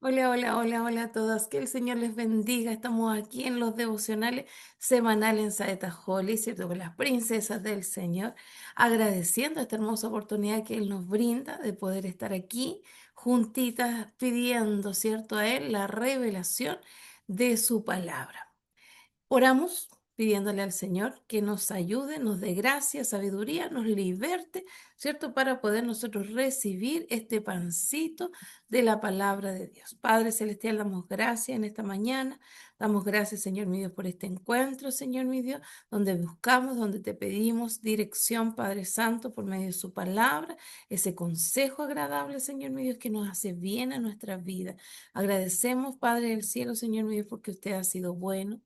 Hola, hola, hola, hola a todas. Que el Señor les bendiga. Estamos aquí en los devocionales semanales en Saeta Holly, ¿cierto? Con las princesas del Señor, agradeciendo esta hermosa oportunidad que Él nos brinda de poder estar aquí juntitas pidiendo, ¿cierto? A Él la revelación de su palabra. Oramos pidiéndole al Señor que nos ayude, nos dé gracia, sabiduría, nos liberte, ¿cierto? Para poder nosotros recibir este pancito de la palabra de Dios. Padre Celestial, damos gracias en esta mañana. Damos gracias, Señor mi Dios, por este encuentro, Señor mi Dios, donde buscamos, donde te pedimos dirección, Padre Santo, por medio de su palabra, ese consejo agradable, Señor mi Dios, que nos hace bien a nuestra vida. Agradecemos, Padre del cielo, Señor mi Dios, porque usted ha sido bueno,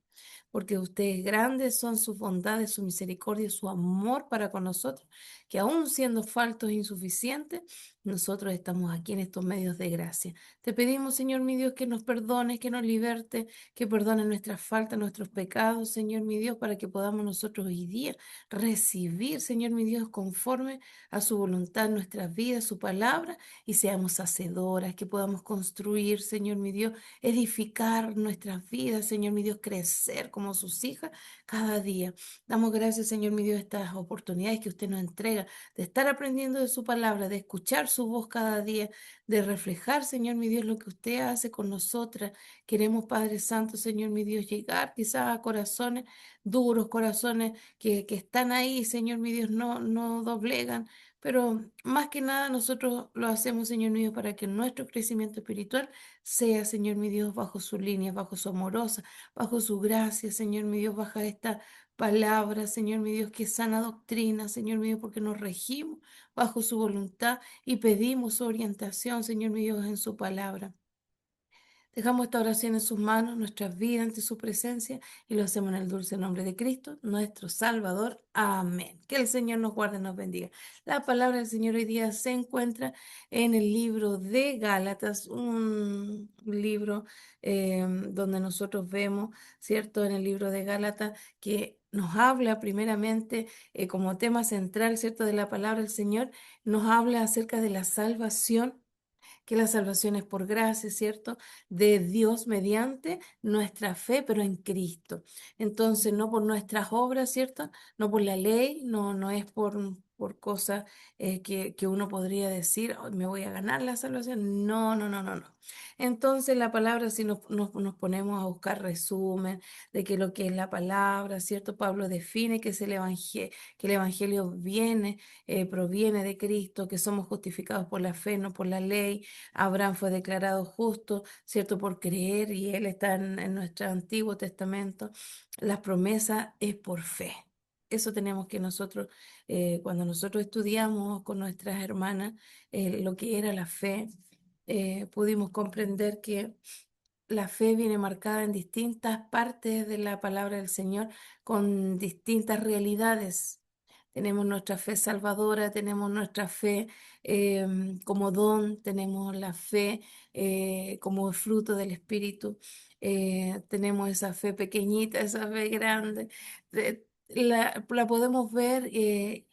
porque ustedes grandes son sus bondades, su misericordia y su amor para con nosotros, que aún siendo faltos e insuficientes, nosotros estamos aquí en estos medios de gracia. Te pedimos, Señor mi Dios, que nos perdones, que nos liberte, que perdone nuestras faltas, nuestros pecados, Señor mi Dios, para que podamos nosotros hoy día recibir, Señor mi Dios, conforme a su voluntad nuestras vidas, su palabra, y seamos hacedoras, que podamos construir, Señor mi Dios, edificar nuestras vidas, Señor mi Dios, crecer como sus hijas cada día. Damos gracias, Señor mi Dios, estas oportunidades que usted nos entrega de estar aprendiendo de su palabra, de escuchar su voz cada día, de reflejar, Señor mi Dios, lo que usted hace con nosotras. Queremos, Padre Santo, Señor mi Dios, llegar quizás a corazones duros, corazones que están ahí, Señor mi Dios, no doblegan. Pero más que nada nosotros lo hacemos, Señor mío, para que nuestro crecimiento espiritual sea, Señor mi Dios, bajo su línea, bajo su amorosa, bajo su gracia, Señor mi Dios, bajo esta palabra, Señor mi Dios, que es sana doctrina, Señor mi Dios, porque nos regimos bajo su voluntad y pedimos su orientación, Señor mi Dios, en su palabra. Dejamos esta oración en sus manos, nuestras vidas ante su presencia y lo hacemos en el dulce nombre de Cristo, nuestro Salvador. Amén. Que el Señor nos guarde y nos bendiga. La palabra del Señor hoy día se encuentra en el libro de Gálatas, un libro donde nosotros vemos, ¿cierto? En el libro de Gálatas que nos habla primeramente como tema central, ¿cierto? De la palabra del Señor, nos habla acerca de la salvación, que la salvación es por gracia, ¿cierto? De Dios mediante nuestra fe, pero en Cristo. Entonces, no por nuestras obras, ¿cierto? No por la ley, no es por cosas que uno podría decir: "Ay, me voy a ganar la salvación". No, no, no, no, no. Entonces, la palabra, si nos ponemos a buscar resumen de que lo que es la palabra, ¿cierto? Pablo define que es que el evangelio proviene de Cristo, que somos justificados por la fe, no por la ley. Abraham fue declarado justo, ¿cierto? Por creer, y él está en nuestro Antiguo Testamento. La promesa es por fe. Eso tenemos que nosotros, cuando nosotros estudiamos con nuestras hermanas lo que era la fe, pudimos comprender que la fe viene marcada en distintas partes de la palabra del Señor con distintas realidades. Tenemos nuestra fe salvadora, tenemos nuestra fe como don, tenemos la fe como fruto del Espíritu, tenemos esa fe pequeñita, esa fe grande. La podemos ver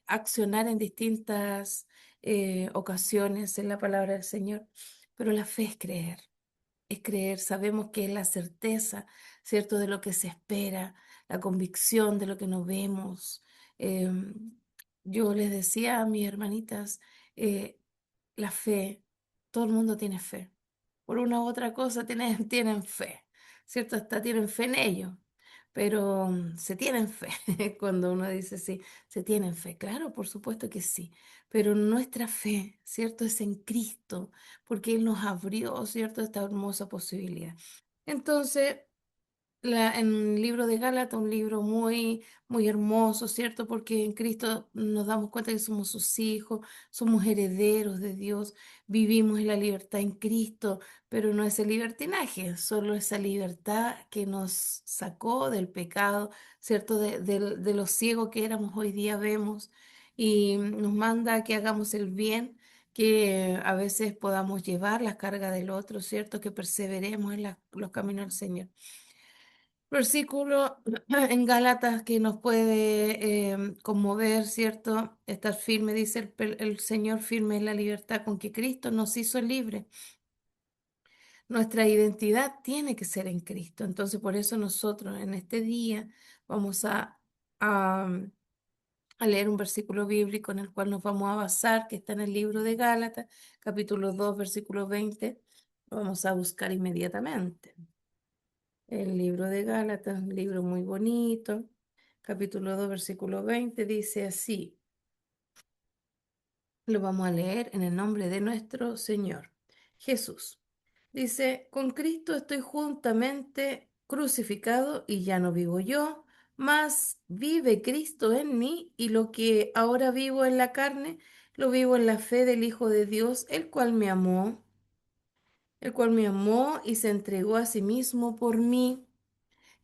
accionar en distintas ocasiones en la palabra del Señor, pero la fe es creer, sabemos que es la certeza, ¿cierto?, de lo que se espera, la convicción de lo que no vemos. Em, yo les decía a mis hermanitas, eh, la fe, todo el mundo tiene fe. Por una u otra cosa tienen fe, ¿cierto? Hasta tienen fe en ello, pero se tienen fe. Cuando uno dice sí, se tienen fe. Claro, por supuesto que sí, pero nuestra fe, ¿cierto? Es en Cristo, porque Él nos abrió, ¿cierto?, esta hermosa posibilidad. Entonces, en el libro de Gálatas, un libro muy, muy hermoso, ¿cierto? Porque en Cristo nos damos cuenta que somos sus hijos, somos herederos de Dios, vivimos en la libertad en Cristo, pero no es el libertinaje, solo esa libertad que nos sacó del pecado, ¿cierto? De lo ciego que éramos, hoy día vemos, y nos manda a que hagamos el bien, que a veces podamos llevar la carga del otro, ¿cierto? Que perseveremos en los caminos del Señor. Versículo en Gálatas que nos puede conmover, ¿cierto? Estar firme, dice el Señor, firme en la libertad con que Cristo nos hizo libres. Nuestra identidad tiene que ser en Cristo. Entonces, por eso nosotros en este día vamos a, a leer un versículo bíblico en el cual nos vamos a basar, que está en el libro de Gálatas, capítulo 2 versículo 20. Lo vamos a buscar inmediatamente. El libro de Gálatas, un libro muy bonito. Capítulo 2 versículo 20 dice así. Lo vamos a leer en el nombre de nuestro Señor Jesús. Dice, con Cristo estoy juntamente crucificado y ya no vivo yo, mas vive Cristo en mí y lo que ahora vivo en la carne, lo vivo en la fe del Hijo de Dios, el cual me amó y se entregó a sí mismo por mí.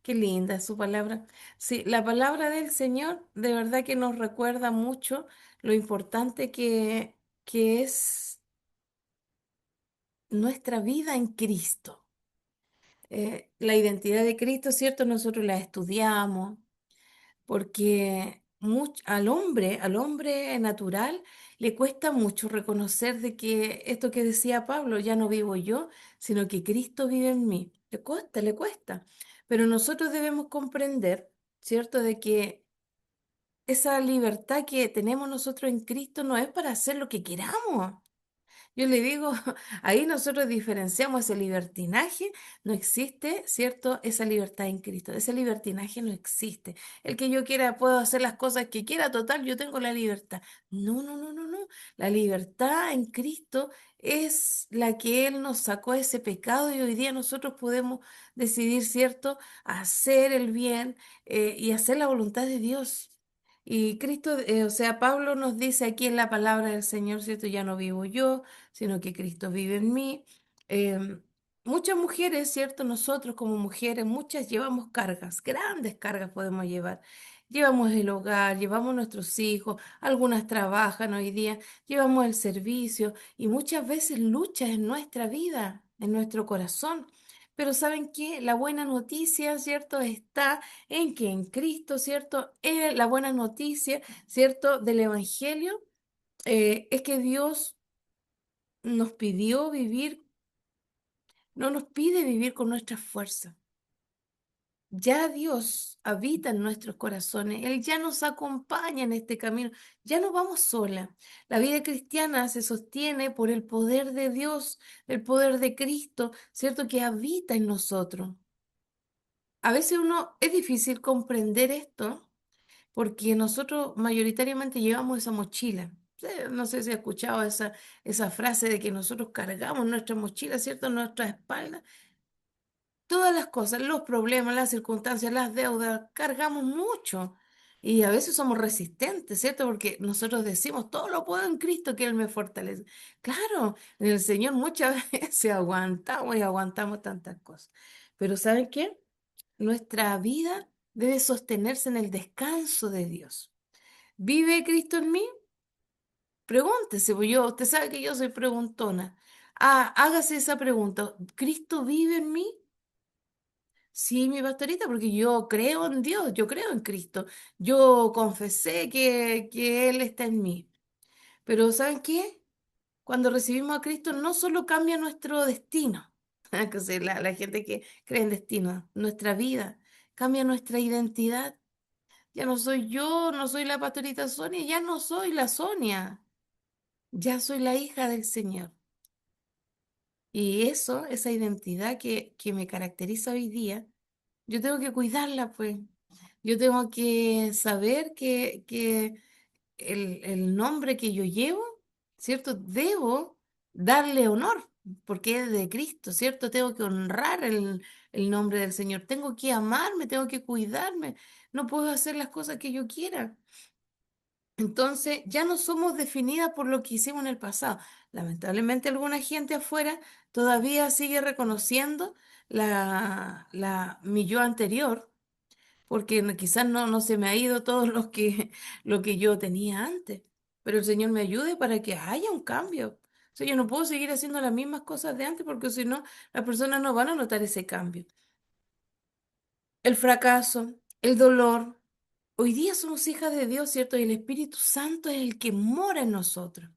Qué linda es su palabra. Sí, la palabra del Señor de verdad que nos recuerda mucho lo importante que es nuestra vida en Cristo. La identidad de Cristo, ¿cierto? Nosotros la estudiamos porque al hombre natural, le cuesta mucho reconocer de que esto que decía Pablo, ya no vivo yo, sino que Cristo vive en mí. Le cuesta, le cuesta. Pero nosotros debemos comprender, ¿cierto? De que esa libertad que tenemos nosotros en Cristo no es para hacer lo que queramos. Yo le digo, ahí nosotros diferenciamos ese libertinaje, no existe, ¿cierto? Esa libertad en Cristo, ese libertinaje no existe. El que yo quiera, puedo hacer las cosas que quiera, total, yo tengo la libertad. No, no, no, no, no. La libertad en Cristo es la que Él nos sacó de ese pecado y hoy día nosotros podemos decidir, ¿cierto? Hacer el bien y hacer la voluntad de Dios. Y Cristo, o sea, Pablo nos dice aquí en la palabra del Señor, ¿cierto? Ya no vivo yo, sino que Cristo vive en mí. Em, Muchas mujeres, ¿cierto? Nosotros como mujeres, muchas llevamos cargas, grandes cargas podemos llevar. Llevamos el hogar, llevamos nuestros hijos, algunas trabajan hoy día, llevamos el servicio y muchas veces luchas en nuestra vida, en nuestro corazón. Pero ¿saben qué? La buena noticia, ¿cierto? Está en que en Cristo, ¿cierto? La buena noticia, ¿cierto? Del Evangelio es que Dios nos pidió vivir, no nos pide vivir con nuestra fuerza. Ya Dios habita en nuestros corazones, Él ya nos acompaña en este camino, ya no vamos sola. La vida cristiana se sostiene por el poder de Dios, el poder de Cristo, ¿cierto? Que habita en nosotros. A veces es difícil comprender esto porque nosotros mayoritariamente llevamos esa mochila. No sé si has escuchado esa frase de que nosotros cargamos nuestra mochila, ¿cierto? En nuestra espalda. Todas las cosas, los problemas, las circunstancias, las deudas, cargamos mucho. Y a veces somos resistentes, ¿cierto? Porque nosotros decimos, todo lo puedo en Cristo que Él me fortalece. Claro, en el Señor muchas veces aguantamos y aguantamos tantas cosas. Pero ¿saben qué? Nuestra vida debe sostenerse en el descanso de Dios. ¿Vive Cristo en mí? Pregúntese, pues usted sabe que yo soy preguntona. Ah, hágase esa pregunta. ¿Cristo vive en mí? Sí, mi pastorita, porque yo creo en Dios, yo creo en Cristo. Yo confesé que Él está en mí. Pero ¿saben qué? Cuando recibimos a Cristo no solo cambia nuestro destino, que sé, la gente que cree en destino, nuestra vida, cambia nuestra identidad. Ya no soy yo, no soy la pastorita Sonia, ya no soy la Sonia, ya soy la hija del Señor. Y eso, esa identidad que me caracteriza hoy día, yo tengo que cuidarla, pues. Yo tengo que saber que el nombre que yo llevo, ¿cierto? Debo darle honor, porque es de Cristo, ¿cierto? Tengo que honrar el nombre del Señor. Tengo que amarme, tengo que cuidarme. No puedo hacer las cosas que yo quiera. Entonces, ya no somos definidas por lo que hicimos en el pasado. Lamentablemente, alguna gente afuera todavía sigue reconociendo mi yo anterior, porque quizás no se me ha ido todo lo que yo tenía antes. Pero el Señor me ayude para que haya un cambio. O sea, yo no puedo seguir haciendo las mismas cosas de antes porque si no, las personas no van a notar ese cambio. El fracaso, el dolor. Hoy día somos hijas de Dios, ¿cierto? Y el Espíritu Santo es el que mora en nosotros.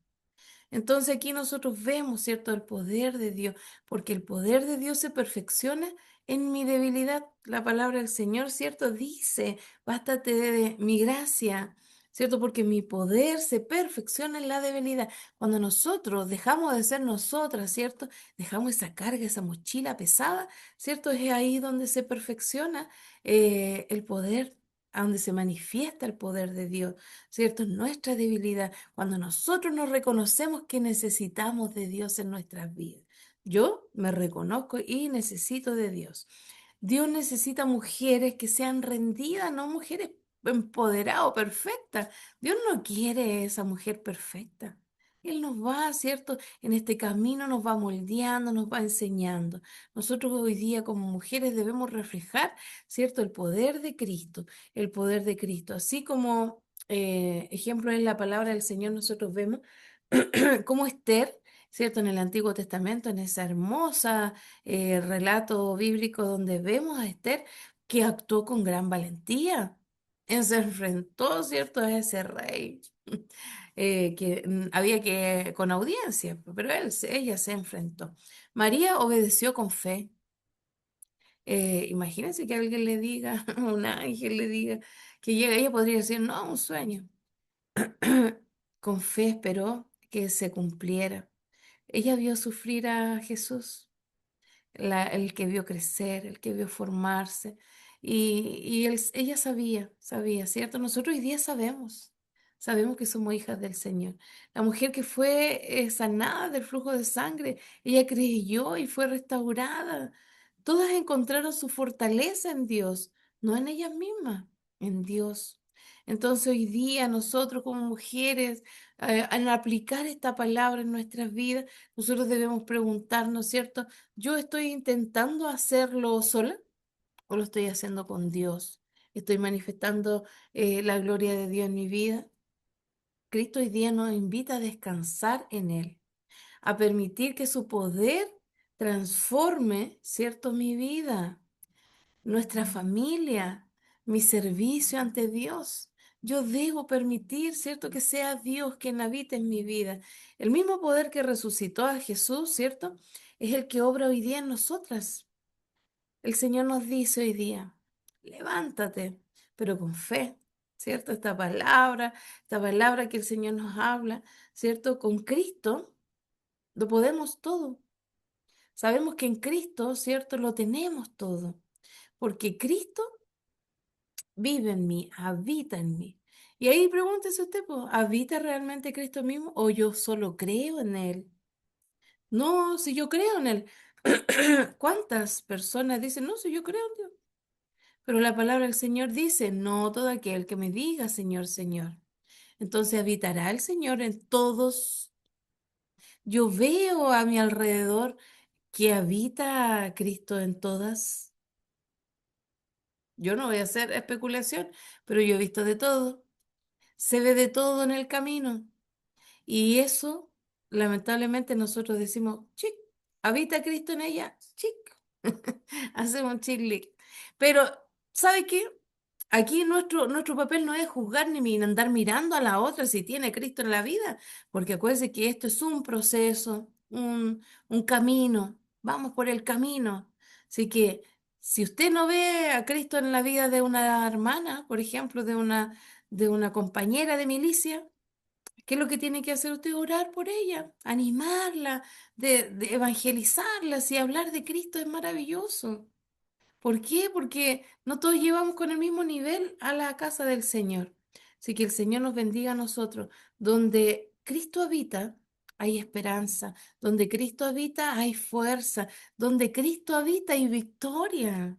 Entonces aquí nosotros vemos, ¿cierto?, el poder de Dios, porque el poder de Dios se perfecciona en mi debilidad. La palabra del Señor, ¿cierto?, dice, bástate de mi gracia, ¿cierto? Porque mi poder se perfecciona en la debilidad. Cuando nosotros dejamos de ser nosotras, ¿cierto? Dejamos esa carga, esa mochila pesada, ¿cierto? Es ahí donde se perfecciona el poder, a donde se manifiesta el poder de Dios, ¿cierto? En nuestra debilidad, cuando nosotros nos reconocemos que necesitamos de Dios en nuestras vidas. Yo me reconozco y necesito de Dios. Dios necesita mujeres que sean rendidas, no mujeres empoderadas o perfectas. Dios no quiere esa mujer perfecta. Él nos va, ¿cierto? En este camino nos va moldeando, nos va enseñando. Nosotros hoy día como mujeres debemos reflejar, ¿cierto? El poder de Cristo, el poder de Cristo. Así como ejemplo en la palabra del Señor nosotros vemos como Esther, ¿cierto? En el Antiguo Testamento, en esa hermosa relato bíblico donde vemos a Esther que actuó con gran valentía. Él se enfrentó, ¿cierto?, a ese rey que había que, con audiencia, pero ella se enfrentó. María obedeció con fe. Imagínense que alguien le diga, un ángel le diga que llega, ella podría decir, no, un sueño. Con fe esperó que se cumpliera. Ella vio sufrir a Jesús, el que vio crecer, el que vio formarse. Ella sabía, ¿cierto? Nosotros hoy día sabemos que somos hijas del Señor. La mujer que fue sanada del flujo de sangre, ella creyó y fue restaurada. Todas encontraron su fortaleza en Dios, no en ellas mismas, en Dios. Entonces hoy día nosotros como mujeres, al aplicar esta palabra en nuestras vidas, nosotros debemos preguntarnos, ¿cierto? ¿Yo estoy intentando hacerlo sola o lo estoy haciendo con Dios? ¿Estoy manifestando la gloria de Dios en mi vida? Cristo hoy día nos invita a descansar en Él, a permitir que su poder transforme, ¿cierto?, mi vida, nuestra familia, mi servicio ante Dios. Yo debo permitir, ¿cierto?, que sea Dios quien habite en mi vida. El mismo poder que resucitó a Jesús, ¿cierto?, es el que obra hoy día en nosotras. El Señor nos dice hoy día, levántate, pero con fe, ¿cierto? Esta palabra que el Señor nos habla, ¿cierto? Con Cristo lo podemos todo. Sabemos que en Cristo, ¿cierto? Lo tenemos todo, porque Cristo vive en mí, habita en mí. Y ahí pregúntese usted, pues, ¿habita realmente Cristo mismo o yo solo creo en Él? No, si yo creo en Él. ¿Cuántas personas dicen, no, si yo creo en Dios? Pero la palabra del Señor dice, no todo aquel que me diga, Señor, Señor. Entonces habitará el Señor en todos. Yo veo a mi alrededor que habita Cristo en todas. Yo no voy a hacer especulación, pero yo he visto de todo. Se ve de todo en el camino. Y eso, lamentablemente, nosotros decimos, chic, ¿habita Cristo en ella? Chic. Hacemos un chic. Pero, ¿sabe qué? Aquí nuestro papel no es juzgar andar mirando a la otra si tiene Cristo en la vida, porque acuérdense que esto es un proceso, un camino, vamos por el camino. Así que si usted no ve a Cristo en la vida de una hermana, por ejemplo, de una compañera de milicia, ¿qué es lo que tiene que hacer usted? Orar por ella, animarla, de evangelizarla, si hablar de Cristo es maravilloso. ¿Por qué? Porque no todos llevamos con el mismo nivel a la casa del Señor. Así que el Señor nos bendiga a nosotros. Donde Cristo habita, hay esperanza. Donde Cristo habita, hay fuerza. Donde Cristo habita, hay victoria.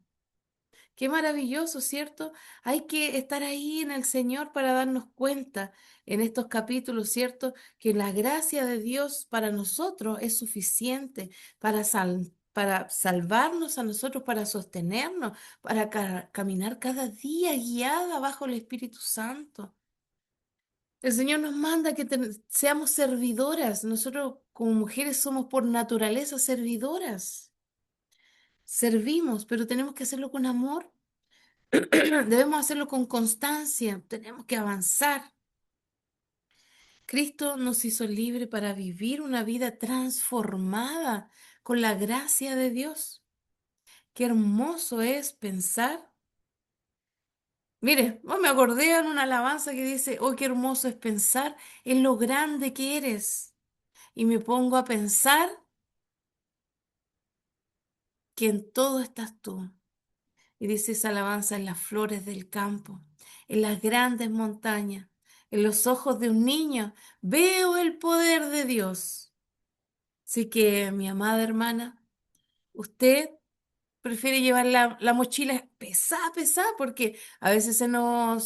Qué maravilloso, ¿cierto? Hay que estar ahí en el Señor para darnos cuenta en estos capítulos, ¿cierto? Que la gracia de Dios para nosotros es suficiente para salvarnos a nosotros, para sostenernos, para caminar cada día guiada bajo el Espíritu Santo. El Señor nos manda que seamos servidoras. Nosotros como mujeres somos por naturaleza servidoras. Servimos, pero tenemos que hacerlo con amor. Debemos hacerlo con constancia, tenemos que avanzar. Cristo nos hizo libre para vivir una vida transformada con la gracia de Dios. Qué hermoso es pensar. Mire, me acordé en una alabanza que dice, oh, qué hermoso es pensar en lo grande que eres. Y me pongo a pensar que en todo estás tú. Y dice esa alabanza en las flores del campo, en las grandes montañas, en los ojos de un niño, veo el poder de Dios. Así que, mi amada hermana, usted prefiere llevar la mochila pesada, pesada, porque a veces se nos,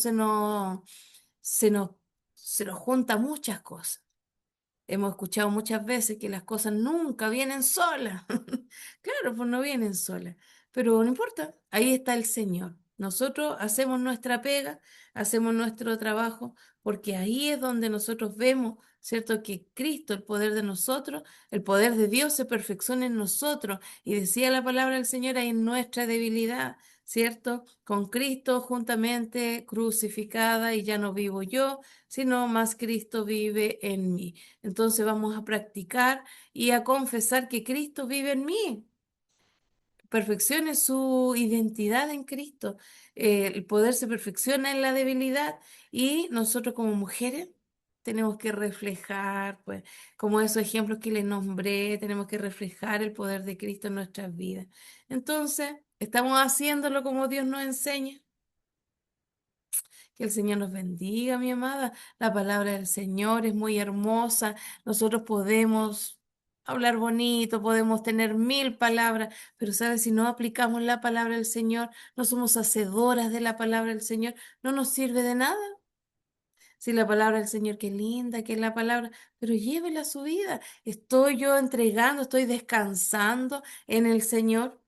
se nos junta muchas cosas. Hemos escuchado muchas veces que las cosas nunca vienen solas. Claro, pues no vienen solas. Pero no importa, ahí está el Señor. Nosotros hacemos nuestra pega, hacemos nuestro trabajo, porque ahí es donde nosotros vemos, ¿cierto? Que Cristo, el poder de nosotros, el poder de Dios se perfecciona en nosotros. Y decía la palabra del Señor ahí en nuestra debilidad, ¿cierto? Con Cristo juntamente crucificada y ya no vivo yo, sino más Cristo vive en mí. Entonces vamos a practicar y a confesar que Cristo vive en mí. Perfeccione su identidad en Cristo. El poder se perfecciona en la debilidad y nosotros como mujeres tenemos que reflejar, pues, como esos ejemplos que les nombré, tenemos que reflejar el poder de Cristo en nuestras vidas. Entonces, estamos haciéndolo como Dios nos enseña. Que el Señor nos bendiga, mi amada. La palabra del Señor es muy hermosa. Nosotros podemos hablar bonito, podemos tener mil palabras, pero ¿sabes? Si no aplicamos la palabra del Señor, no somos hacedoras de la palabra del Señor, no nos sirve de nada. Si la palabra del Señor, qué linda, que es la palabra, pero llévela a su vida. Estoy yo entregando, estoy descansando en el Señor.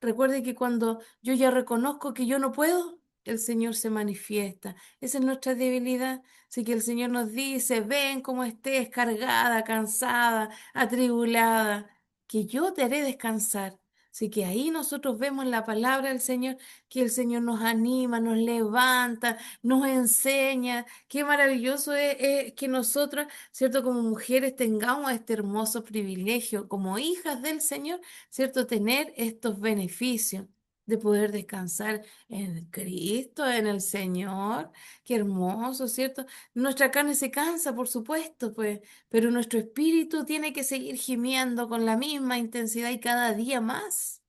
Recuerde que cuando yo ya reconozco que yo no puedo, el Señor se manifiesta. Esa es nuestra debilidad. Así que el Señor nos dice, ven como estés cargada, cansada, atribulada, que yo te haré descansar. Así que ahí nosotros vemos la palabra del Señor, que el Señor nos anima, nos levanta, nos enseña. Qué maravilloso es que nosotras, ¿cierto? Como mujeres tengamos este hermoso privilegio, como hijas del Señor, ¿cierto? Tener estos beneficios de poder descansar en Cristo, en el Señor. Qué hermoso, ¿cierto? Nuestra carne se cansa, por supuesto, pues, pero nuestro espíritu tiene que seguir gimiendo con la misma intensidad y cada día más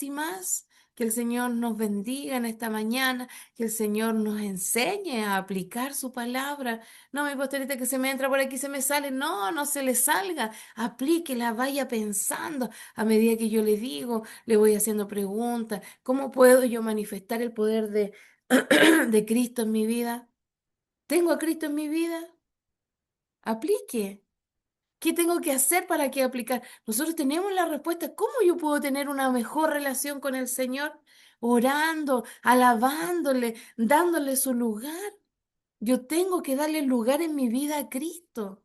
y más. Que el Señor nos bendiga en esta mañana, que el Señor nos enseñe a aplicar su palabra. No, mi pastorita, que se me entra por aquí, se me sale. No, no se le salga. Aplíquela, vaya pensando. A medida que yo le digo, le voy haciendo preguntas. ¿Cómo puedo yo manifestar el poder de Cristo en mi vida? ¿Tengo a Cristo en mi vida? Aplique. ¿Qué tengo que hacer para que aplicar? Nosotros tenemos la respuesta. ¿Cómo yo puedo tener una mejor relación con el Señor? Orando, alabándole, dándole su lugar. Yo tengo que darle lugar en mi vida a Cristo.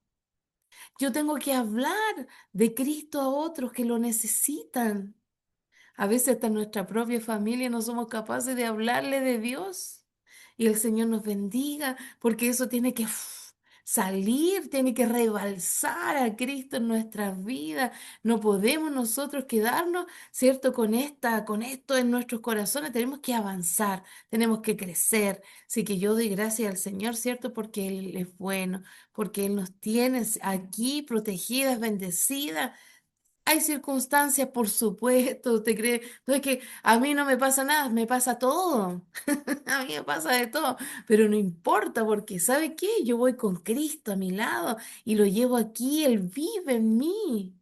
Yo tengo que hablar de Cristo a otros que lo necesitan. A veces hasta en nuestra propia familia no somos capaces de hablarle de Dios. Y el Señor nos bendiga, porque eso tiene que salir, tiene que rebalsar a Cristo en nuestras vidas. No podemos nosotros quedarnos, ¿cierto? Con esto en nuestros corazones. Tenemos que avanzar, tenemos que crecer. Así que yo doy gracias al Señor, ¿cierto? Porque Él es bueno, porque Él nos tiene aquí protegidas, bendecidas. Hay circunstancias, por supuesto, ¿te crees? No es que a mí no me pasa nada, me pasa todo. A mí me pasa de todo, pero no importa porque ¿sabe qué? Yo voy con Cristo a mi lado y lo llevo aquí, Él vive en mí.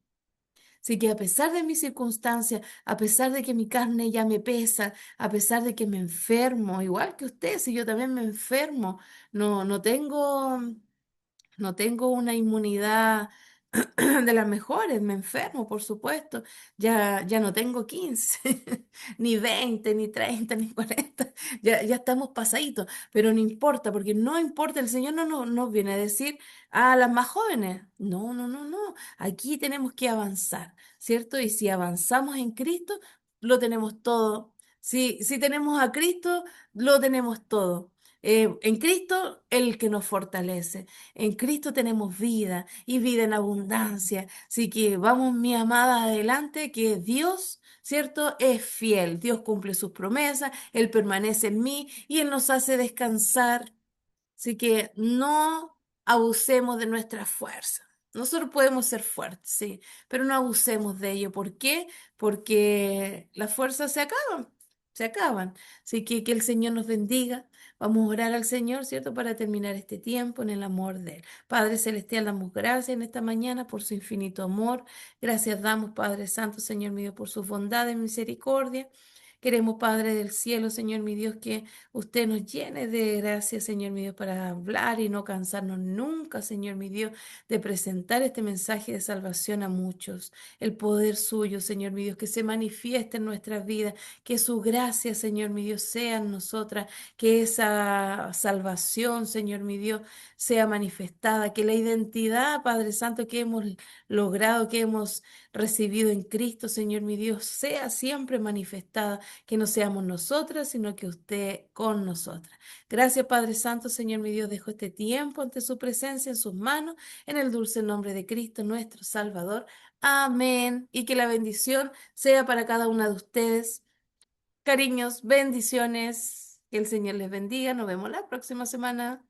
Así que a pesar de mis circunstancias, a pesar de que mi carne ya me pesa, a pesar de que me enfermo, igual que usted, si yo también me enfermo, no tengo... No tengo una inmunidad de las mejores, me enfermo, por supuesto. Ya no tengo 15 ni 20 ni 30 ni 40. Ya estamos pasaditos, pero no importa, porque no importa, el Señor no nos viene a decir a las más jóvenes. No, no, no, no. Aquí tenemos que avanzar, ¿cierto? Y si avanzamos en Cristo, lo tenemos todo. Si tenemos a Cristo, lo tenemos todo. En Cristo, el que nos fortalece. En Cristo tenemos vida y vida en abundancia. Así que vamos, mi amada, adelante, que Dios, ¿cierto? Es fiel. Dios cumple sus promesas, Él permanece en mí y Él nos hace descansar. Así que no abusemos de nuestra fuerza. Nosotros podemos ser fuertes, sí, pero no abusemos de ello. ¿Por qué? Porque las fuerzas se acaban, se acaban. Así que el Señor nos bendiga. Vamos a orar al Señor, ¿cierto? Para terminar este tiempo en el amor de Él. Padre Celestial, damos gracias en esta mañana por su infinito amor. Gracias damos, Padre Santo, Señor mío, por sus bondades y misericordia. Queremos, Padre del cielo, Señor mi Dios, que usted nos llene de gracia, Señor mi Dios, para hablar y no cansarnos nunca, Señor mi Dios, de presentar este mensaje de salvación a muchos. El poder suyo, Señor mi Dios, que se manifieste en nuestras vidas, que su gracia, Señor mi Dios, sea en nosotras, que esa salvación, Señor mi Dios, sea manifestada, que la identidad, Padre Santo, que hemos logrado, que hemos recibido en Cristo, Señor mi Dios, sea siempre manifestada, que no seamos nosotras, sino que usted con nosotras. Gracias, Padre Santo, Señor mi Dios, dejo este tiempo ante su presencia en sus manos, en el dulce nombre de Cristo, nuestro Salvador. Amén. Y que la bendición sea para cada una de ustedes. Cariños, bendiciones. Que el Señor les bendiga. Nos vemos la próxima semana.